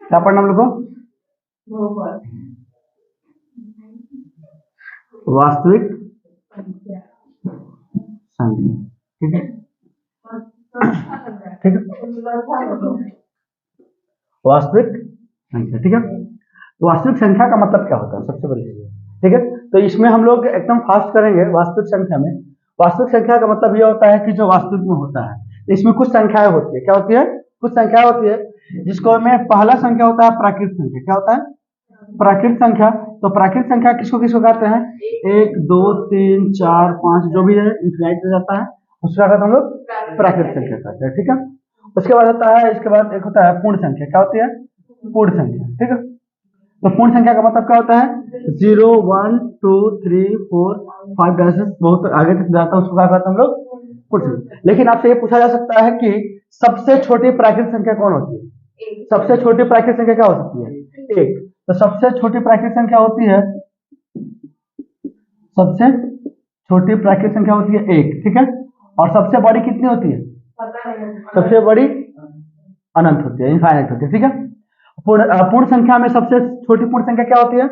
क्या पढ़ना हम लोग को? वास्तविक संख्या। ठीक है, ठीक है, वास्तविक संख्या। ठीक है, तो वास्तविक संख्या का मतलब क्या होता है सबसे पहले चीज। ठीक है, तो इसमें हम लोग एकदम फास्ट करेंगे। वास्तविक संख्या में, वास्तविक संख्या का मतलब यह होता है कि जो वास्तविक में होता है। इसमें कुछ संख्याएं होती है। क्या होती है? कुछ संख्या होती है, जिसको में पहला संख्या होता है प्राकृत संख्या। क्या होता है? प्राकृत संख्या। तो प्राकृत संख्या किसको किसको कहते हैं? 1 2 3 4 5 जो भी है इनफिनाइट हो जाता है, उसका कहते हैं हम लोग प्राकृत संख्या कहते हैं। ठीक है, उसके बाद होता है, इसके बाद एक होता है पूर्ण संख्या। क्या होती है? पूर्ण संख्या। ठीक है, तो पूर्ण संख्या का मतलब क्या होता है? 0 1 2 3 4 5 ऐसे बहुत आगे तक जाता है, उसको क्या कहते हैं हम लोग? पूर्ण संख्या। लेकिन आपसे ये पूछा जा सकता है कि सबसे छोटी प्राकृत संख्या कौन होती है? सबसे छोटी प्राकृत संख्या क्या हो सकती है? 1। तो सबसे छोटी प्राकृत संख्या होती है, सबसे छोटी प्राकृत संख्या होती है 1। ठीक है, और सबसे बड़ी कितनी होती है? सबसे बड़ी अनंत होती है, इनफाइनाइट होती है। ठीक है, पूर्ण संख्या में सबसे छोटी पूर्ण संख्या क्या होती है?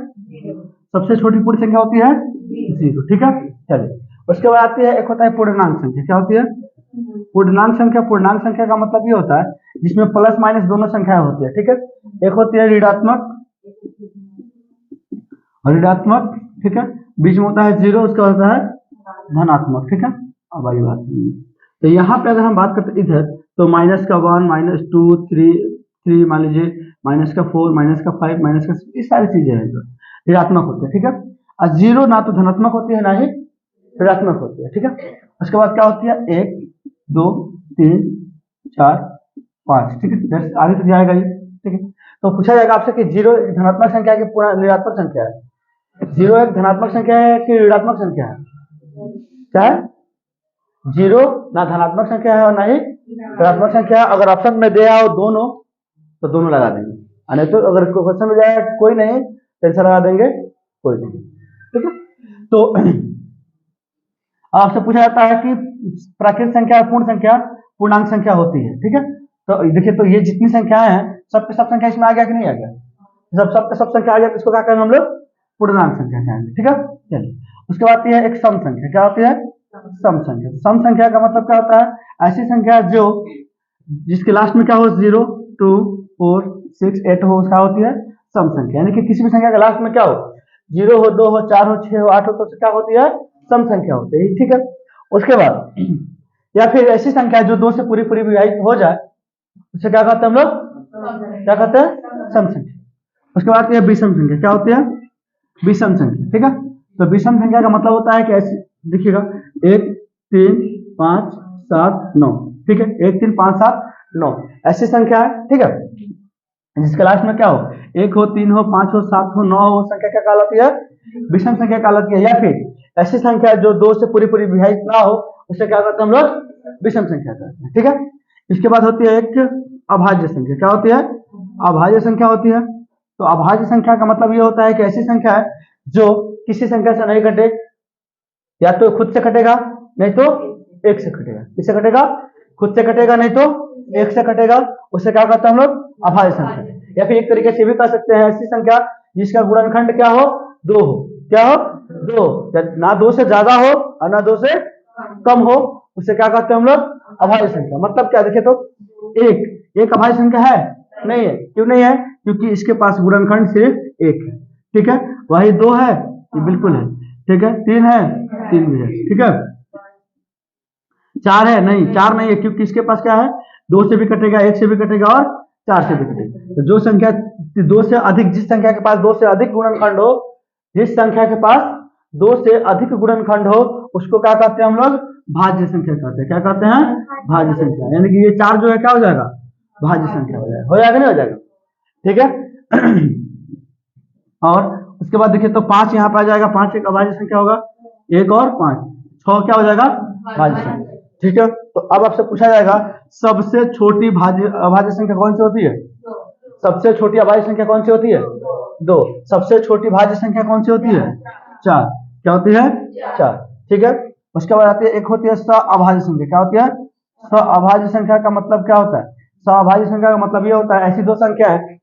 सबसे छोटी पूर्ण संख्या होती है 0। ठीक है, चलिए उसके बाद आती है, एक होता है पूर्णांक संख्या। क्या होती है? पूर्णांक संख्या। पूर्णांक संख्या का मतलब ये होता है जिसमें प्लस माइनस दोनों संख्याएं होती है। ठीक है, एक होती है ऋणात्मक और ऋणात्मक। ठीक है, बीच में होता है 0, उसका होता है धनात्मक। ठीक है, अब आई बात। तो यहाँ पे अगर हम बात करते इधर, तो -1 -2 3 मान लीजिए, -4 -5 -6, इस सारी चीजें हैं जो ऋणात्मक होती है। ठीक है, और 0 ना तो धनात्मक होती है ना ही ऋणात्मक होती है। ठीक है, उसके बाद क्या होती है? 1 2 3 4 5। ठीक है, आगे तक जाएगा ये। ठीक है, तो पूछा जाएगा आपसे कि 0 एक धनात्मक संख्या है कि पूरा ऋणात्मक संख्या है? 0 एक धनात्मक संख्या है कि ऋणात्मक संख्या है? क्या है? 0 ना धनात्मक संख्या है और ना ही ऋणात्मक संख्या है। अगर ऑप्शन में दिया हो दोनों, तो दोनों लगा देंगे, और नहीं तो अगर क्वेश्चन में जाए कोई नहीं, टेंशन लगा देंगे कोई नहीं। ठीक है, तो आपसे पूछा जाता है कि प्राकृत संख्या और पूर्ण संख्या पूर्णांक संख्या होती है। ठीक है, तो देखिए, तो ये जितनी संख्याएं हैं सब सब संख्या इसमें आ गया कि नहीं आ गया? जब सब संख्या आ गया तो इसको क्या कहेंगे हम लोग? पूर्णांक संख्या कहेंगे। ठीक है, चलिए उसके बाद ये एक सम संख्या। क्या होती है? सम संख्या। सम संख्या का मतलब क्या होता है? ऐसी संख्या जो जिसके लास्ट में क्या हो, 0 2 4 6 8 हो, उसका होती है सम संख्या। यानी कि किसी भी संख्या के लास्ट में क्या हो, 0 हो 2 हो 4 हो 6 हो 8 हो, तो क्या होती है? सम संख्या होती है। ठीक है, उसके बाद या फिर ऐसी संख्या जो 2 से पूरी पूरी विभाजित हो जाए, उसे क्या कहते हैं हम लोग? क्या कहते हैं? सम संख्या। उसके बाद ये विषम संख्या। क्या होती है? विषम संख्या। ठीक है, तो विषम संख्या का मतलब होता है कि ऐसी, देखिएगा, 1 3 5 7 9। ठीक है, 1 3 5 7 9 ऐसी संख्या है। ठीक है, जिसके लास्ट में क्या हो, 1 हो 3 हो 5 हो 7 हो 9 हो, संख्या क्या कहलाती है? विषम संख्या कहलाती है। या फिर ऐसी संख्या जो 2 से पूरी पूरी विभाजित ना हो, उसे क्या कहते हैं हम लोग? विषम संख्या कहते हैं। ठीक है, इसके बाद होती है एक अभाज्य संख्या। क्या होती है? अभाज्य संख्या होती है। तो अभाज्य संख्या का मतलब ये होता है कि ऐसी संख्या है जो किसी संख्या से नहीं घटे, या तो खुद से कटेगा नहीं तो 1 से कटेगा। किससे कटेगा? खुद से कटेगा नहीं तो 1 से कटेगा, उसे क्या कहते हैं हम लोग? अभाज्य संख्या। या फिर एक तरीके से भी कह सकते हैं ऐसी संख्या जिसका गुणनखंड क्या हो? 2 हो। क्या हो? 2, ना 2 से ज्यादा हो और ना 2 से कम हो, उसे क्या कहते हैं हम लोग? अभाज्य संख्या। मतलब क्या, देखे तो एक अभाज्य संख्या है? नहीं है। क्यों नहीं है? क्योंकि इसके पास गुणनखंड सिर्फ 1 है। ठीक है, वही 2 है, ये बिल्कुल है। ठीक है, 3 है, 3 भी है। ठीक है, 4 है? नहीं, 4 नहीं है, क्योंकि इसके पास क्या है? 2 से भी कटेगा, 1 से भी कटेगा और 4 से भी कटेगा। तो जो संख्या 2 से अधिक, जिस संख्या के पास 2 से अधिक गुणनखंड हो, जिस संख्या के पास 2 से अधिक गुणनखंड हो, उसको क्या कहते हैं हम लोग? भाज्य संख्या कहते हैं। क्या कहते हैं? भाज्य संख्या। यानी कि ये 4 जो है क्या हो जाएगा? भाज्य संख्या हो जाएगा। हो जाएगा नहीं हो जाएगा? ठीक है, और उसके बाद देखिए तो 5 यहाँ पे आ जाएगा। 5 एक अभाज्य संख्या होगा, 1 और 5 6 क्या हो जाएगा? भाज्य संख्या। ठीक है, तो अब आपसे पूछा जाएगा सबसे छोटी अभाज्य संख्या कौन सी होती है? सबसे छोटी अभाज्य संख्या कौन सी होती है? 2। सबसे छोटी भाज्य संख्या कौन सी होती है? 4। क्या होती है? 4। ठीक है, उसके बाद आती है, एक होती है सअभाज्य संख्या। क्या होती है? सअभाज्य संख्या का मतलब क्या होता है? सअभाज्य संख्या का मतलब ये होता है ऐसी दो संख्या है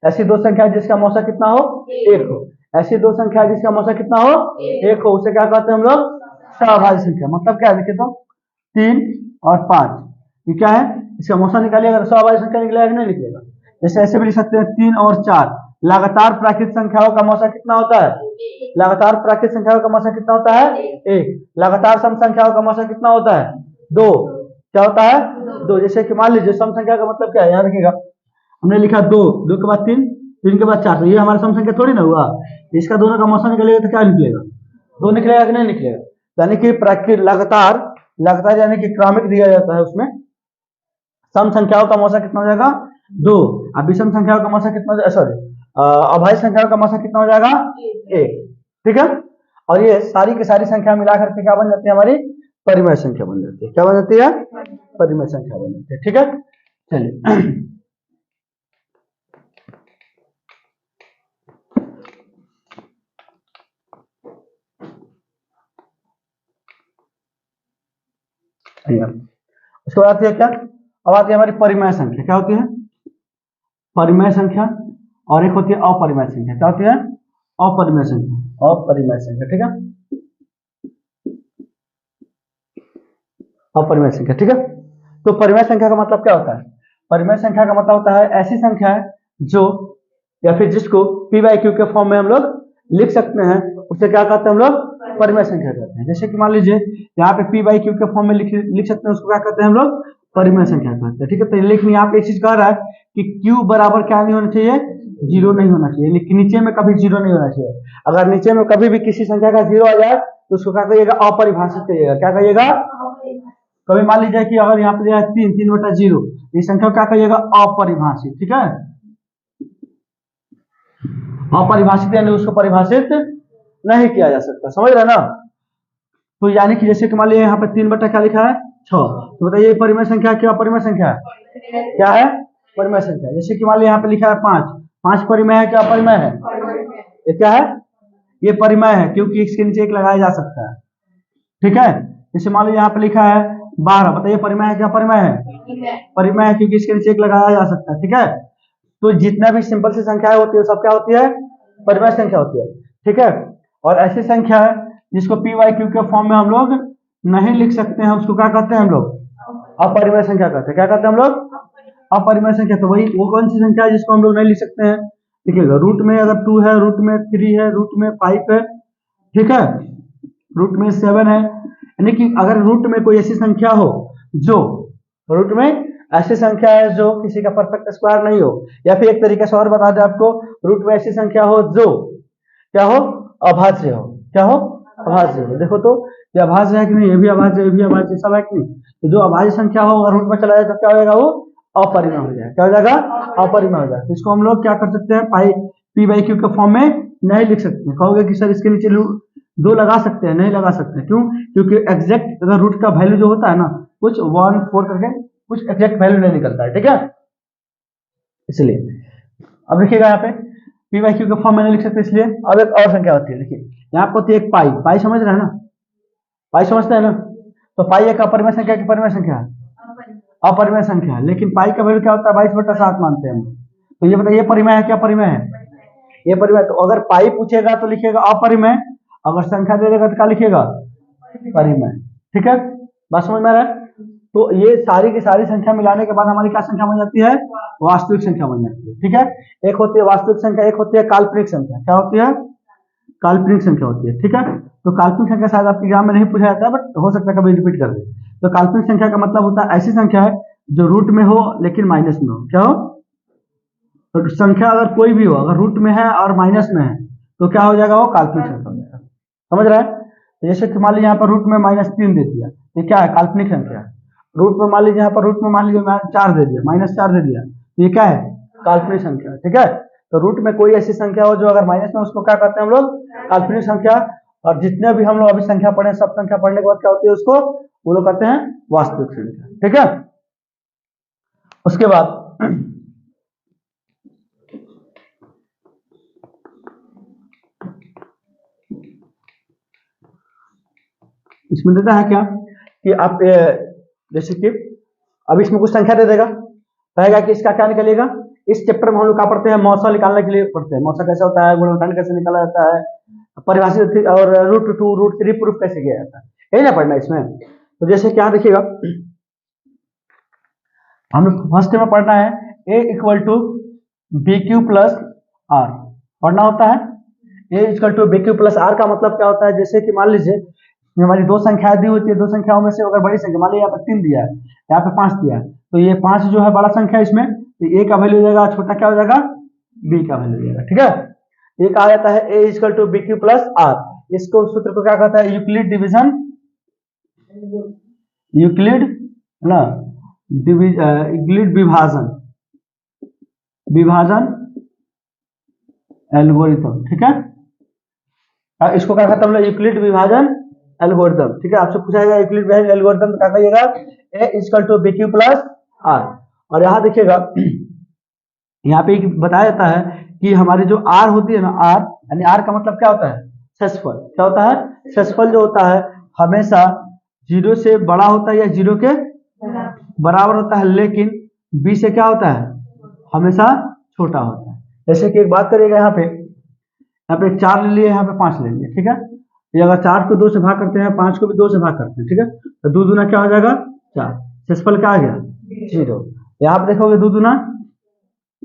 ऐसी दो संख्या जिसका मौसा कितना हो, एक हो। ऐसी दो संख्या जिसका मौसा कितना हो, एक हो, उसे क्या कहते हैं हम लोग, सभाज्य संख्या। मतलब क्या है देखिए तो 3 और 5 ये क्या है, इसका मौसा निकालिएगा तो सभाज्य संख्या निकलेगा कि नहीं निकलेगा। जैसे ऐसे भी लिख सकते हैं 3 और 4 लगातार प्राकृत संख्याओं का मौसा कितना होता है, लगातार प्राकृत संख्याओं का मौसा कितना होता है, एक। लगातार सम संख्याओं का मौसा कितना होता है, दो। क्या होता है, दो। जैसे कि मान लीजिए सम संख्या का मतलब क्या है, याद रखिएगा हमने लिखा 2, 2 के बाद 3, 3 के बाद 4, तो ये हमारा सम संख्या थोड़ी ना हुआ। इसका दोनों का मौसा निकलेगा तो क्या निकलेगा, दो निकलेगा कि नहीं निकलेगा। यानी कि प्राकृत लगातार, लगातार यानी कि क्रमिक दिया जाता है, उसमें सम संख्याओं का मौसा कितना हो जाएगा, दो। अब विषम संख्याओं का मौसा कितना हो जाएगा, सॉरी अभाज्य संख्याओं का मौसा कितना हो जाएगा, एक। ठीक है। और ये सारी की सारी संख्या मिलाकर के क्या बन जाती है, हमारी परिमेय संख्या बन जाती है। क्या बन जाती है, परिमेय संख्या बन जाती है। ठीक है, चलिए उसके बाद आती है क्या, अब आती है हमारी परिमेय संख्या। क्या होती है, परिमेय संख्या। और एक होती है अपरिमेय संख्या। क्या होती है, अपरिमेय संख्या, अपरिमेय संख्या। ठीक है, अपरिमेय संख्या। ठीक है, तो परिमेय संख्या का मतलब क्या होता है, परिमेय संख्या का मतलब होता है ऐसी संख्या है जो, या फिर जिसको पी बाई क्यू के फॉर्म में हम लोग लिख सकते हैं, उसे क्या कहते हैं हम लोग, परिमेय संख्या कहते हैं। जैसे कि मान लीजिए यहाँ पे पी बाई क्यू के फॉर्म में लिख सकते हैं, उसको क्या कहते हैं हम लोग, परिमेय संख्या कहते हैं। ठीक है, तो लेकिन यहाँ पे एक चीज कह रहा है कि क्यू बराबर क्या नहीं होना चाहिए, जीरो नहीं होना चाहिए। लेकिन नीचे में कभी जीरो नहीं होना चाहिए। अगर नीचे में कभी भी किसी संख्या का जीरो आ जाए तो उसको क्या कहिएगा, अपरिभाषित कहिएगा। क्या कहिएगा, कभी मान लीजिए कि अगर यहाँ पे 3, 3/0, ये संख्या क्या कहिएगा, अपरिभाषित। ठीक है, अपरिभाषित यानी उसको परिभाषित नहीं किया जा सकता। समझ रहे ना। तो यानी कि जैसे कि मान लीजिए यहाँ पे 3 क्या लिखा है, 6, तो बताइए परिमेय संख्या क्या, परिमेय संख्या क्या है, परिमेय संख्या। जैसे कि मान लीजिए यहाँ पे लिखा है 5, 5 परिमेय है क्या, परिमेय है। ये क्या है, ये परिमेय है क्योंकि इसके नीचे एक लगाया जा सकता है। ठीक है, जैसे मान लीजिए यहाँ पे लिखा है 12, बताइए परिमेय है क्या, परिमेय है, परिमेय है क्योंकि इसके नीचे एक लगाया जा सकता है। ठीक है, तो जितना भी सिंपल सी संख्याएं होती है सब क्या होती है, परिमेय संख्या होती है। ठीक है, और ऐसी संख्या है जिसको पी वाई क्यू के फॉर्म में हम लोग नहीं लिख सकते हैं, उसको क्या कहते हैं हम लोग, अपरिमेय संख्या कहते हैं। क्या कहते हैं हम लोग, अपरिमेय संख्या। तो वही वो कौन सी संख्या है जिसको हम लोग नहीं लिख सकते हैं, देखिएगा रूट में अगर 2 है, रूट में 3 है, रूट में 5 है, ठीक है, रूट में 7 है। यानी कि अगर रूट में कोई ऐसी संख्या हो जो, रूट में ऐसी संख्या है जो किसी का परफेक्ट स्क्वायर नहीं हो, या फिर एक तरीके से और बता दें आपको, रूट में ऐसी संख्या हो जो क्या हो, अभाज्य हो। क्या हो, अभाज्य हो। देखो तो ये अभाज्य है कि नहीं, ये भी अभाज्य, ये भी अभाज्य, सब है कि नहीं। तो जो अभाज्य संख्या हो अगर रूट में चला जाए तो क्या हो जाएगा, वो अपरिमेय हो जाएगा। क्या हो जाएगा, अपरिमेय हो जाएगा। इसको हम लोग क्या कर सकते हैं, पाई पी बाई क्यू के फॉर्म में नहीं लिख सकते। कहोगे कि सर इसके नीचे दो लगा सकते हैं, नहीं लगा सकते। क्यों, क्योंकि एग्जैक्ट अगर रूट का वैल्यू जो होता है ना, कुछ 1, 4 करके कुछ एग्जैक्ट वैल्यू नहीं निकलता है। ठीक है, इसलिए अब देखिएगा यहाँ पे पी बाई क्यू के फॉर्म में नहीं लिख सकते, इसलिए अब एक और संख्या होती है। देखिए यहाँ पर होती है एक पाई, पाई समझ रहे हैं ना, पाई समझते हैं ना। तो पाई एक अपरिमेय संख्या की परिमेय संख्या है, अपरिमेय संख्या है। लेकिन पाई का वैल्यू क्या होता है, 22/7 मानते हैं हम। तो ये बताइए परिमेय है क्या, परिमेय है, ये परिमेय। तो अगर पाई पूछेगा तो लिखिएगा अपरिमेय, अगर संख्या दे देगा तो क्या लिखिएगा, परिमेय। ठीक है, बात समझ में आ रहा है। तो ये सारी की सारी संख्या मिलाने के बाद हमारी क्या संख्या बन जाती है, वास्तविक संख्या बन जाती है। ठीक है, एक होती है वास्तविक संख्या, एक होती है काल्पनिक संख्या। क्या होती है, काल्पनिक संख्या होती है। ठीक है, तो काल्पनिक संख्या शायद आपके एग्जाम में नहीं पूछा जाता है, बट हो सकता है कभी रिपीट कर दे। तो काल्पनिक संख्या का मतलब होता है ऐसी संख्या है जो रूट में हो लेकिन माइनस में हो। क्या हो, तो संख्या अगर कोई भी हो, अगर रूट में है और माइनस में है तो क्या हो जाएगा, वो काल्पनिक संख्या हो जाएगा। समझ रहा है। तो जैसे कि मान लीजिए यहाँ पर रूट में -3 दे दिया, ये क्या है, काल्पनिक संख्या है। रूट में मान लीजिए यहाँ पर रूट में मान लीजिए 4 दे दिया, -4 दे दिया, ये क्या है, काल्पनिक संख्या। ठीक है, तो रूट में कोई ऐसी संख्या हो जो अगर माइनस में, उसको क्या कहते हैं हम लोग, काल्पनिक संख्या। और जितने भी हम लोग अभी संख्या पढ़े, सब संख्या पढ़ने के बाद क्या होती है, उसको वो लोग कहते हैं वास्तविक संख्या। ठीक है, उसके बाद इसमें देता है क्या कि आप जैसे कि अब इसमें कुछ संख्या दे देगा, कहेगा कि इसका क्या निकलेगा, इस चैप्टर में हम लोग क्या पढ़ते हैं, मौसा निकालने के लिए पढ़ते हैं। मौसा कैसे होता है, गुणनखंड कैसे निकाला जाता है, परिभाषित और root two root three proof कैसे किया जाता है, यही ना पढ़ना इसमें। तो जैसे क्या देखिएगा, हम लोग फर्स्ट में पढ़ना है a equal to B Q plus R पढ़ना होता है। a equal to B Q plus R का मतलब क्या होता है, जैसे कि मान लीजिए हमारी दो संख्याएं दी होती है, दो संख्याओं में से अगर बड़ी संख्या मान लीजिए यहाँ पे 3 दिया है, यहाँ पे 5 दिया है, तो ये 5 जो है बड़ा संख्या इसमें, तो a का वैल्यू हो जाएगा, छोटा क्या हो जाएगा, b का वैल्यू हो जाएगा। ठीक है, ये कहा जाता है a equal to B Q plus R. इसको सूत्र को क्या कहता है, यूक्लिड डिवीजन, यूक्लिड ना यूक्लिड विभाजन, विभाजन एल्गोरिथम। ठीक है, इसको क्या कहते हैं, यूक्लिड विभाजन एल्गोरिथम। ठीक है, आपसे पूछा जाएगा यूक्लिड विभाजन एल्गोरिथम तो क्या कहिएगा, a equal to B Q plus R. और यहाँ देखिएगा, यहाँ पे बताया जाता है कि हमारी जो r होती है ना, r यानी r का मतलब क्या होता है, शेषफल। क्या होता है, शेषफल जो होता है हमेशा 0 से बड़ा होता है या 0 के बराबर होता है, लेकिन b से क्या होता है, हमेशा छोटा होता है। जैसे कि एक बात करिएगा, यहाँ पे 4 ले लिए, यहाँ पे 5 ले लिए। ठीक है, ये अगर 4 को 2 से भाग करते हैं, 5 को भी 2 से भाग करते हैं, ठीक है, तो 2 दूना क्या हो जाएगा 4, शेषफल क्या आ गया 0। यहाँ पे देखोगे 2 दूना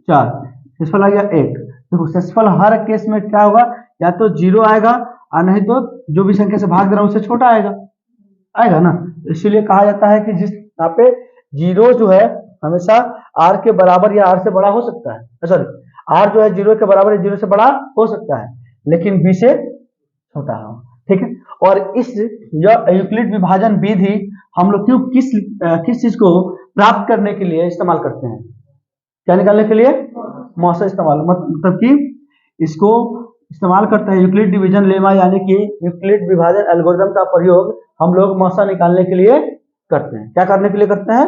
4, शेषफल आ गया 1। देखो शेषफल हर केस में क्या होगा, या तो 0 आएगा और नहीं तो जो भी संख्या से भाग दे रहा हूं उससे छोटा आएगा ना। इसीलिए कहा जाता है कि जिस यहाँ पे 0 जो है हमेशा r के बराबर या r से बड़ा हो सकता है, सॉरी r जो है 0 के बराबर या 0 से बड़ा हो सकता है, लेकिन b से छोटा हो। ठीक है, और इस यूक्लिड विभाजन विधि हम लोग क्यों किस चीज को प्राप्त करने के लिए इस्तेमाल करते हैं, क्या निकालने के लिए, मौसा इस्तेमाल, मतलब कि इसको इस्तेमाल करते हैं यूक्लिड डिवीजन लेमा, यानी कि यूक्लिड विभाजन एल्गोरिथम का प्रयोग हम लोग मौसा निकालने के लिए करते हैं। क्या करने के लिए करते हैं,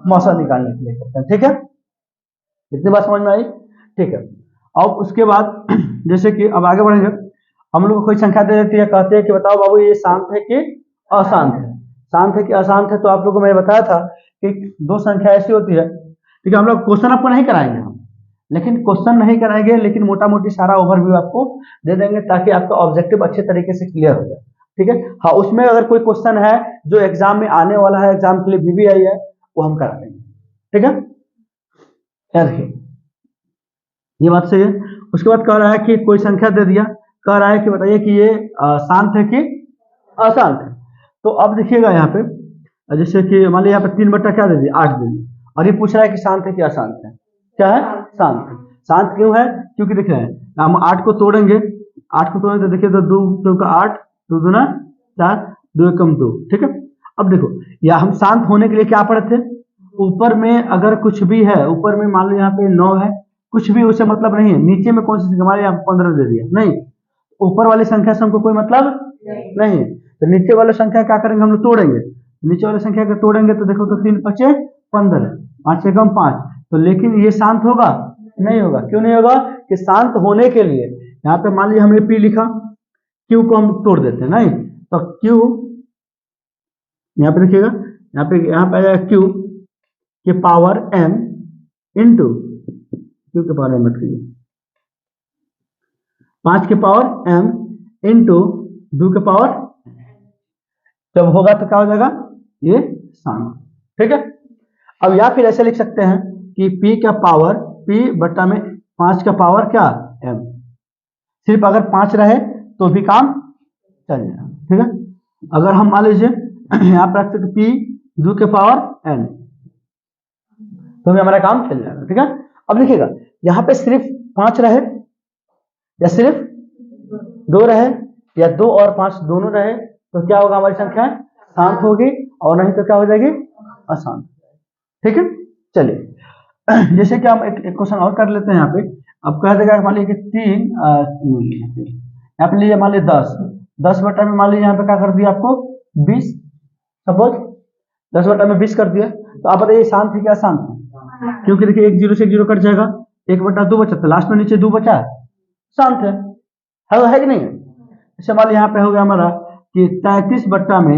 मौसा निकालने के लिए करते हैं। ठीक है, इतनी बात समझ में आई। ठीक है, अब उसके बाद जैसे कि अब आगे बढ़ेंगे, हम लोग को कोई संख्या दे देती है, कहते हैं कि बताओ बाबू ये शांत है कि अशांत है, शांत है कि अशांत है। तो आप लोगों को मैंने बताया था कि दो संख्या ऐसी होती है। ठीक है, हम लोग क्वेश्चन आपको नहीं कराएंगे हम, लेकिन क्वेश्चन नहीं कराएंगे, लेकिन मोटा मोटी सारा ओवरव्यू आपको दे देंगे ताकि आपका ऑब्जेक्टिव अच्छे तरीके से क्लियर हो जाए। ठीक है, हाँ उसमें अगर कोई क्वेश्चन है जो एग्जाम में आने वाला है, एग्जाम के लिए VVI है, वो हम करा देंगे। ठीक है, देखिए ये बात सही है। उसके बाद कह रहा है कि कोई संख्या दे दिया, कह रहा है कि बताइए कि ये शांत है कि अशांत है। तो अब देखिएगा यहाँ पे, जैसे कि मान लीजिए यहाँ पे 3 बट्टा क्या दे दिया, 8 दे दिया, और ये पूछ रहा है कि शांत है कि अशांत है। क्या है, शांत है। शांत क्यों है, क्योंकि देख रहे हैं हम 8 को तोड़ेंगे, 8 को तोड़ेंगे तो देखिए तो 2 चौका 8, 2 दूना 4, 2 एकम 2। ठीक है, अब देखो या हम शांत होने के लिए क्या पढ़े थे, ऊपर में अगर कुछ भी है, ऊपर में मान लो यहाँ पे 9 है, कुछ भी उसे मतलब नहीं है, नीचे में कौन सी संख्या, हमारे यहाँ 15 दे दिया, नहीं, ऊपर वाली संख्या से हमको कोई मतलब नहीं है, तो नीचे वाली संख्या क्या करेंगे, हम लोग तोड़ेंगे। नीचे वाली संख्या को तोड़ेंगे तो देखो तो 3 पचे 15, 5 एकम 5, तो लेकिन ये शांत होगा, नहीं होगा। क्यों नहीं होगा, कि शांत होने के लिए यहाँ पे मान लीजिए हमने P लिखा, Q को हम तोड़ देते हैं, नहीं तो Q यहाँ पे देखिएगा, यहाँ पे आ जाएगा Q के पावर M इंटू Q के पावर M मत कीजिए, 5 के पावर M इंटू 2 के पावर, जब होगा तो क्या हो जाएगा, ये शांत। ठीक है, अब या फिर ऐसे लिख सकते हैं कि P का पावर P बट्टा में 5 का पावर क्या M, सिर्फ अगर 5 रहे तो भी काम चल जाएगा। ठीक है, अगर हम मान लीजिए यहाँ पर रख सकते P 2 के पावर N, तो भी हमारा काम चल जाएगा। ठीक है, अब देखिएगा यहाँ पे सिर्फ 5 रहे या सिर्फ 2 रहे या 2 और 5 दोनों रहे, तो क्या होगा, हमारी संख्या शांत होगी, और नहीं तो क्या हो जाएगी, अशांत। ठीक है, चलिए जैसे कि हम एक क्वेश्चन और कर लेते हैं यहाँ पे। अब कह देगा मान लीजिए कि 3 यहाँ पे लीजिए मान लीजिए 10 बटा में मान लीजिए यहाँ पे क्या कर दिया आपको 20, सपोज 10 बटा में 20 कर दिया, तो आप बताइए शांत है क्या अशांत है, क्योंकि देखिए 1 0 से 1 0 कट जाएगा, 1 बटा 2 बचा, तो लास्ट में नीचे 2 बचा, शांत है कि नहीं है। जैसे मान लीजिए यहाँ पे हो गया हमारा कि 33 बट्टा में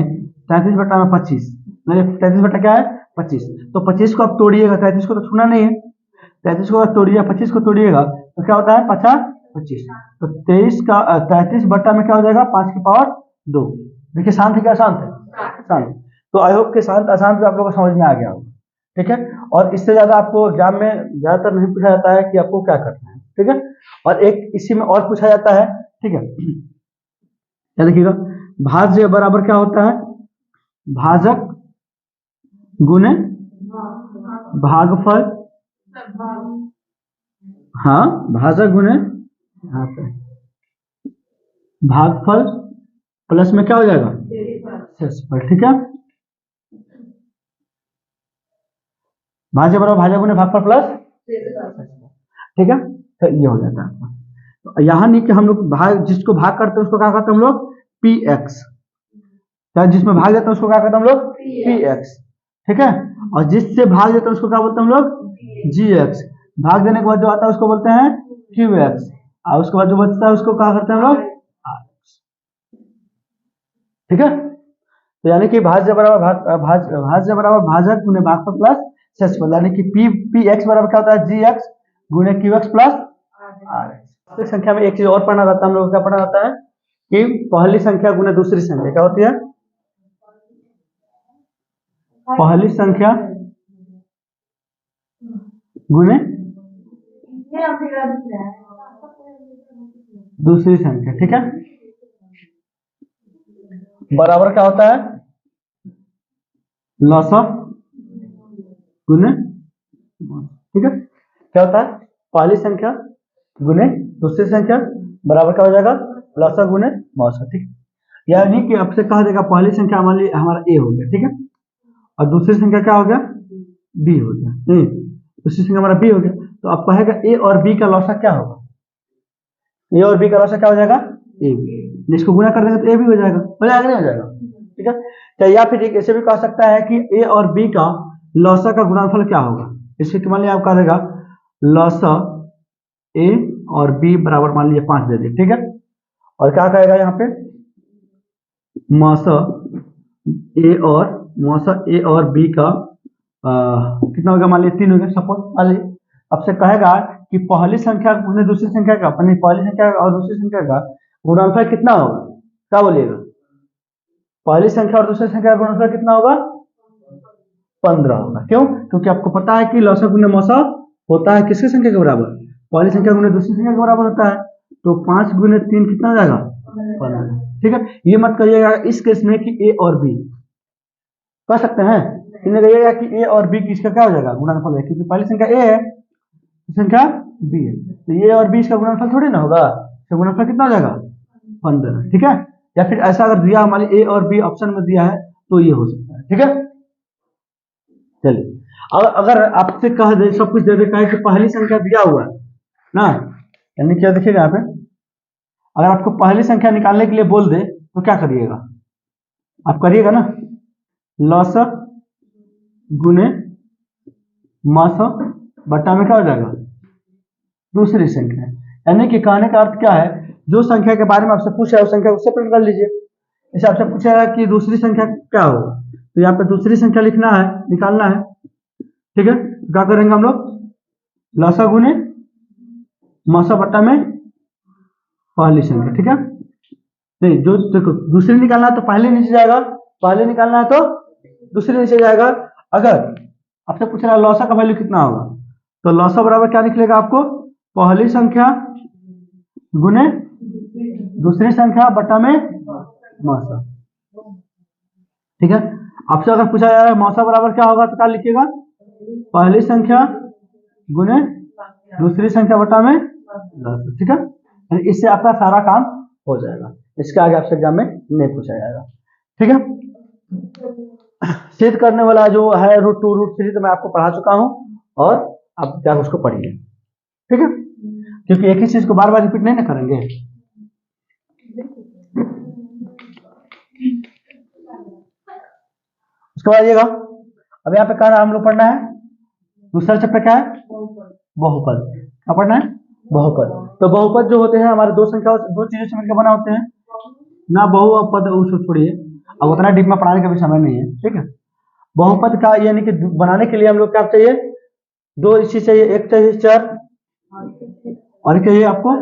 25, 33 बट्टा क्या है 25, तो 25 को आप तोड़िएगा, 33 को तो छूना नहीं है, 33 को तोड़िए, 25 को तोड़िएगा तो क्या होता है 50 25। तो 23 का 33 बट्टा में क्या हो जाएगा 5 की पावर 2। देखिए शांत है क्या शांत है? शांत। तो आई होप कि शांत अशांत भी आप लोगों को समझ में आ गया होगा। ठीक है, और इससे ज्यादा आपको एग्जाम में ज्यादातर नहीं पूछा जाता है कि आपको क्या करना है। ठीक है, और एक इसी में और पूछा जाता है। ठीक है, क्या देखिएगा, भाज्य बराबर क्या होता है, भाजक गुने भागफल। हाँ, भाजक गुने यहाँ पे भागफल प्लस में क्या हो जाएगा शेषफल। ठीक है, भाज्य बराबर भाजक गुने भागफल प्लस। ठीक है, तो ये हो जाता है। तो यहाँ नहीं कि हम लोग भाग जिसको भाग करते हैं उसको क्या कहते हैं हम लोग पी एक्स, या जिसमें भाग देते हैं उसको क्या कहते हैं हम लोग पी एक्स। ठीक है, और जिससे भाग देते हैं उसको क्या बोलते हैं हम लोग जी एक्स। भाग देने के बाद जो आता है उसको बोलते हैं क्यू एक्स, और उसके बाद जो बचता है उसको क्या करते हैं हम लोग आर एक्स। ठीक है, तो यानी कि भाज्य बराबर भाज्य बराबर भाजक गुने भागफल प्लस शेषफल, यानी कि पी पी एक्स बराबर क्या होता है जी एक्स गुने Q X plus R X. इस संख्या में एक चीज और पढ़ना रहता है हम लोग, क्या पढ़ना रहता है कि पहली संख्या गुने दूसरी संख्या क्या होती है, पहली संख्या गुने दूसरी संख्या। ठीक है, बराबर क्या होता है लॉसा गुने। ठीक है, क्या होता है पहली संख्या गुने दूसरी संख्या बराबर क्या हो जाएगा लॉसा गुने मौसा। ठीक है, यानी कि आपसे कहा जाएगा पहली संख्या मान ली हमारा ए हो गया। ठीक है, और दूसरी संख्या क्या हो गया बी हो गया, नहीं दूसरी संख्या हमारा बी हो गया। तो आप कहेगा ए और बी का लॉसा क्या होगा, ए और बी का लॉसा क्या हो जाएगा ए बी। जिसको गुना कर देंगे तो ए भी हो जाएगा, नहीं हो जाएगा। ठीक है, तो या फिर एक ऐसे भी कह सकता है कि ए और बी का लॉसा का गुणनफल क्या होगा। इसके मान लीजिए आप कह देगा लॉसा ए और बी बराबर मान लीजिए 5 दे दे। ठीक है, और क्या कहेगा यहाँ पे मौसा ए और बी का कितना होगा मान लीजिए 3 हो गया सपोज मान लीजिए। अब से कहेगा कि पहली संख्या गुने दूसरी संख्या का, पहली संख्या और दूसरी संख्या का गुणनफल कितना होगा, क्या बोलिएगा पहली संख्या और दूसरी संख्या का गुणनफल कितना होगा 15 होगा। क्यों, क्योंकि आपको पता है कि लॉसा गुने मौसा होता है किसकी संख्या के बराबर, पहली संख्या गुने दूसरी संख्या के बराबर होता है। तो 5 गुने 3 कितना हो जाएगा 15। ठीक है, ये मत कहिएगा इस केस में कि ए और बी, कह सकते हैं इन्हें कहिएगा कि ए और बी किसका क्या हो जाएगा गुणनफल है, क्योंकि पहली संख्या ए है संख्या बी है, तो ए और बी इसका गुणनफल थोड़ी ना होगा, तो गुणनफल कितना हो जाएगा 15। ठीक है, या फिर ऐसा अगर दिया हमारे ए और बी ऑप्शन में दिया है तो ये हो सकता है। ठीक है, चलिए अब अगर आपसे कह दे सब कुछ दे देता है कि पहली संख्या दिया हुआ है ना, यानी क्या देखिएगा यहाँ पे अगर आपको पहली संख्या निकालने के लिए बोल दे तो क्या करिएगा, आप करिएगा ना लॉसा गुने मौसा बट्टा में क्या हो जाएगा दूसरी संख्या। यानी कि कहने का अर्थ क्या है, जो संख्या के बारे में आपसे पूछा है उस संख्या को सेपरेट कर लीजिए। जैसे आपसे पूछेगा कि दूसरी संख्या क्या होगा, तो यहाँ पे दूसरी संख्या लिखना है निकालना है। ठीक है, क्या करेंगे हम लोग लॉसा गुने मौसा बट्टा में पहली संख्या। ठीक है, नहीं जो देखो दूसरी निकालना है तो पहले नीचे जाएगा, पहले निकालना है तो दूसरी नीचे जाएगा। अगर आपसे पूछ रहा है लॉसा का वैल्यू कितना होगा, तो लॉसा बराबर क्या निकलेगा आपको पहली संख्या गुने दूसरी संख्या बट्टा में मौसा। ठीक है, आपसे अगर पूछा जा रहा है मौसा बराबर क्या होगा तो क्या लिखिएगा पहली संख्या गुने दूसरी संख्या बट्टा में लॉसा। ठीक है, इससे आपका सारा काम हो जाएगा, इसके आगे आपसे एग्जाम में नहीं पूछा जाएगा। ठीक है, सिद्ध करने वाला जो है √2 √3 तो मैं आपको पढ़ा चुका हूं, और आप क्या उसको पढ़िए। ठीक है, क्योंकि एक ही चीज को बार बार रिपीट नहीं ना करेंगे। उसके बाद आइएगा अब यहाँ पे कह रहा हम लोग पढ़ना है दूसरा चैप्टर क्या है बहुपद। क्या पढ़ना है बहुपद। तो बहुपद जो होते हैं हमारे दो चीजों से मिलकर बना होते हैं ना, बहुपद उसको छोड़िए, अब उतना डीप में पढ़ाने का भी समय नहीं है। ठीक है, बहुपद का यानी कि बनाने के लिए हम लोग क्या चाहिए दो इसी चाहिए, एक चाहिए चर और चाहिए आपको